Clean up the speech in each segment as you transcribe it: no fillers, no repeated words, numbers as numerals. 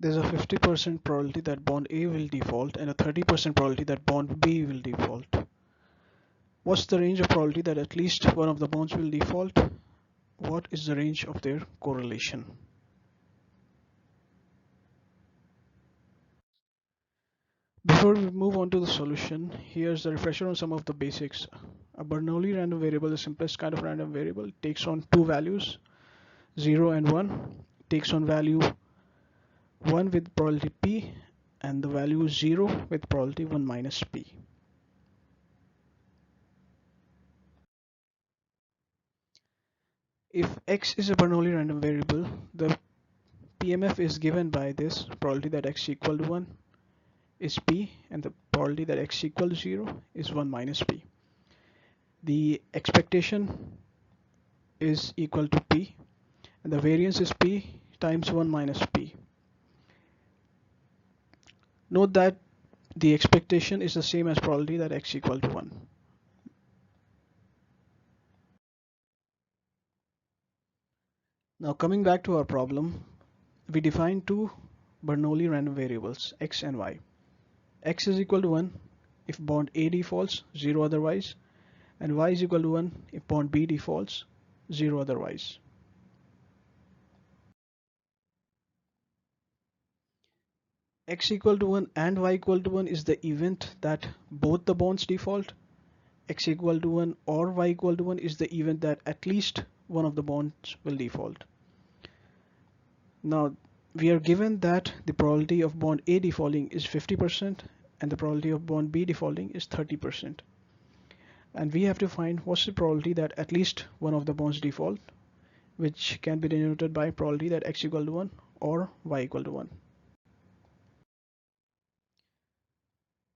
There's a 50% probability that bond A will default and a 30% probability that bond B will default. What's the range of probability that at least one of the bonds will default? What is the range of their correlation? Before we move on to the solution, here's a refresher on some of the basics. A Bernoulli random variable, the simplest kind of random variable, takes on two values, 0 and 1, takes on value 1 with probability p and the value 0 with probability 1 minus p. If x is a Bernoulli random variable, the PMF is given by this probability that x equal to 1 is p and the probability that x equal to 0 is 1 minus p. The expectation is equal to p and the variance is p times 1 minus p. Note that the expectation is the same as probability that x equal to 1. Now coming back to our problem, we define two Bernoulli random variables x and y. X is equal to 1 if bond A defaults, 0 otherwise, and y is equal to 1 if bond B defaults, 0 otherwise. X equal to 1 and y equal to 1 is the event that both the bonds default. X equal to 1 or y equal to 1 is the event that at least one of the bonds will default. Now we are given that the probability of bond A defaulting is 50% and the probability of bond B defaulting is 30%. And we have to find what's the probability that at least one of the bonds default, which can be denoted by probability that x equal to 1 or y equal to 1.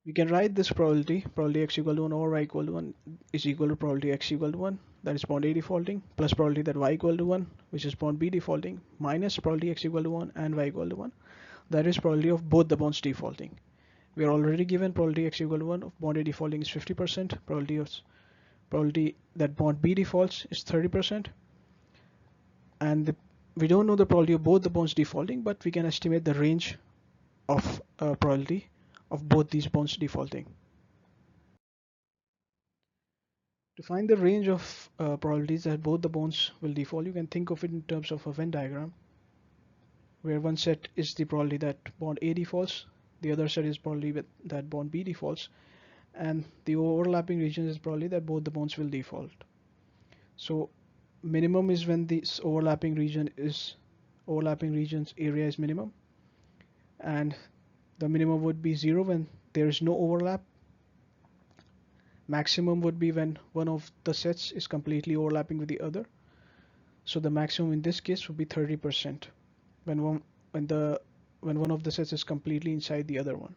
We can write this probability x equal to 1 or y equal to 1 is equal to probability x equal to 1, that is bond A defaulting, plus probability that y equal to 1, which is bond B defaulting, minus probability x equal to 1 and y equal to 1, that is probability of both the bonds defaulting. We are already given probability x equal to 1 of bond A defaulting is 50%, probability that bond B defaults is 30%, and we don't know the probability of both the bonds defaulting, but we can estimate the range of probability of both these bonds defaulting. To find the range of probabilities that both the bonds will default, you can think of it in terms of a Venn diagram, where one set is the probability that bond A defaults, the other set is probability that bond B defaults, and the overlapping region is probably that both the bonds will default. So minimum is when this overlapping region's area is minimum, and the minimum would be 0 when there is no overlap. Maximum would be when one of the sets is completely overlapping with the other. So the maximum in this case would be 30% when one of the sets is completely inside the other one.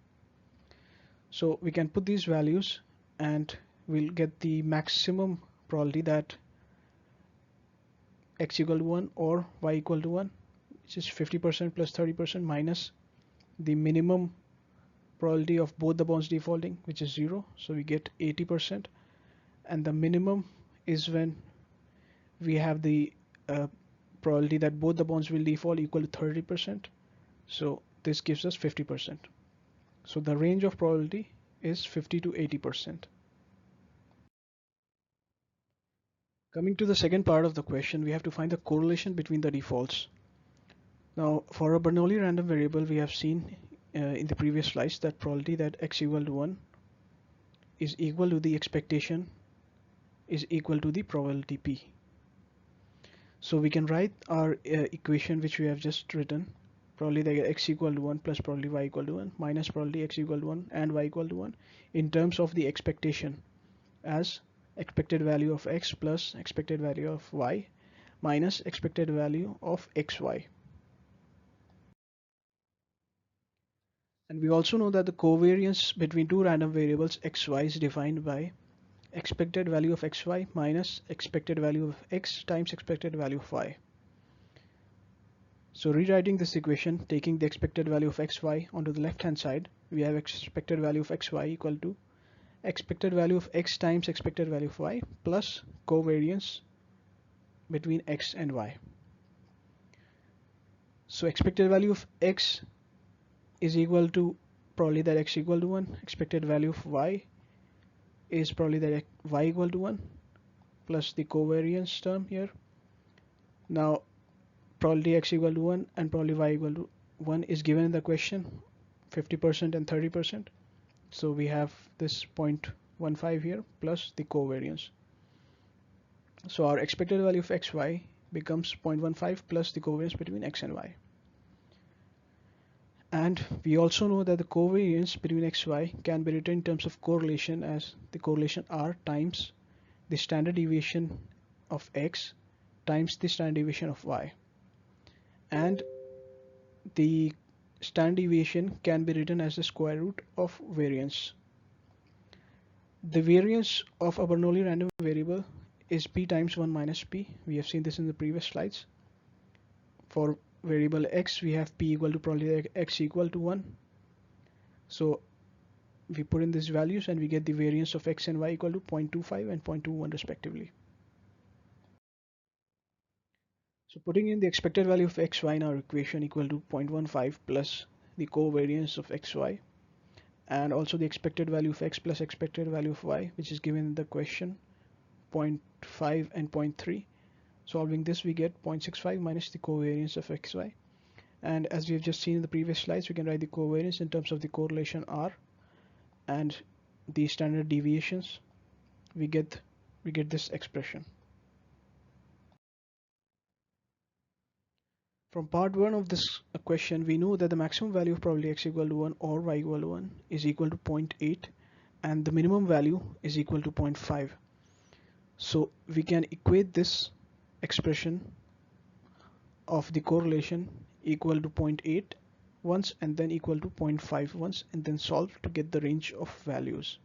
So we can put these values and we'll get the maximum probability that x equal to 1 or y equal to 1, which is 50% plus 30% minus the minimum probability of both the bonds defaulting, which is 0, so we get 80%, and the minimum is when we have the probability that both the bonds will default equal to 30%, so this gives us 50%. So the range of probability is 50 to 80%. Coming to the second part of the question, we have to find the correlation between the defaults. Now for a Bernoulli random variable, we have seen in the previous slides that probability that x equal to 1 is equal to the expectation is equal to the probability p. So we can write our equation which we have just written, probability that x equal to 1 plus probability y equal to 1 minus probability x equal to 1 and y equal to 1 in terms of the expectation as expected value of x plus expected value of y minus expected value of xy. And we also know that the covariance between two random variables xy is defined by expected value of xy minus expected value of x times expected value of y. So rewriting this equation, taking the expected value of xy onto the left hand side, we have expected value of xy equal to expected value of x times expected value of y plus covariance between x and y. So expected value of x is equal to probably that x equal to 1. Expected value of y is probably that y equal to 1 plus the covariance term here. Now probability x equal to 1 and probably y equal to 1 is given in the question, 50% and 30%. So we have this 0.15 here plus the covariance. So our expected value of xy becomes 0.15 plus the covariance between x and y. And we also know that the covariance between xy can be written in terms of correlation as the correlation r times the standard deviation of x times the standard deviation of y. And the standard deviation can be written as the square root of variance. The variance of a Bernoulli random variable is p times 1 minus p. We have seen this in the previous slides. For variable x, we have p equal to probably x equal to 1. So we put in these values and we get the variance of x and y equal to 0.25 and 0.21 respectively. So putting in the expected value of xy in our equation equal to 0.15 plus the covariance of xy and also the expected value of x plus expected value of y, which is given in the question, 0.5 and 0.3. Solving this, we get 0.65 minus the covariance of xy. And as we have just seen in the previous slides, we can write the covariance in terms of the correlation r and the standard deviations. We get this expression. From part 1 of this question, we know that the maximum value of probably x equal to 1 or y equal to 1 is equal to 0.8 and the minimum value is equal to 0.5. So we can equate this expression of the correlation equal to 0.8 once and then equal to 0.5 once and then solve to get the range of values.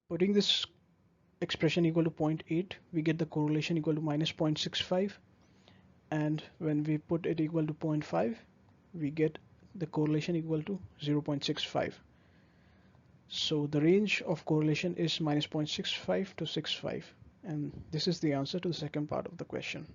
Putting this expression equal to 0.8, we get the correlation equal to minus 0.65, and when we put it equal to 0.5, we get the correlation equal to 0.65. So the range of correlation is minus 0.65 to 65, and this is the answer to the second part of the question.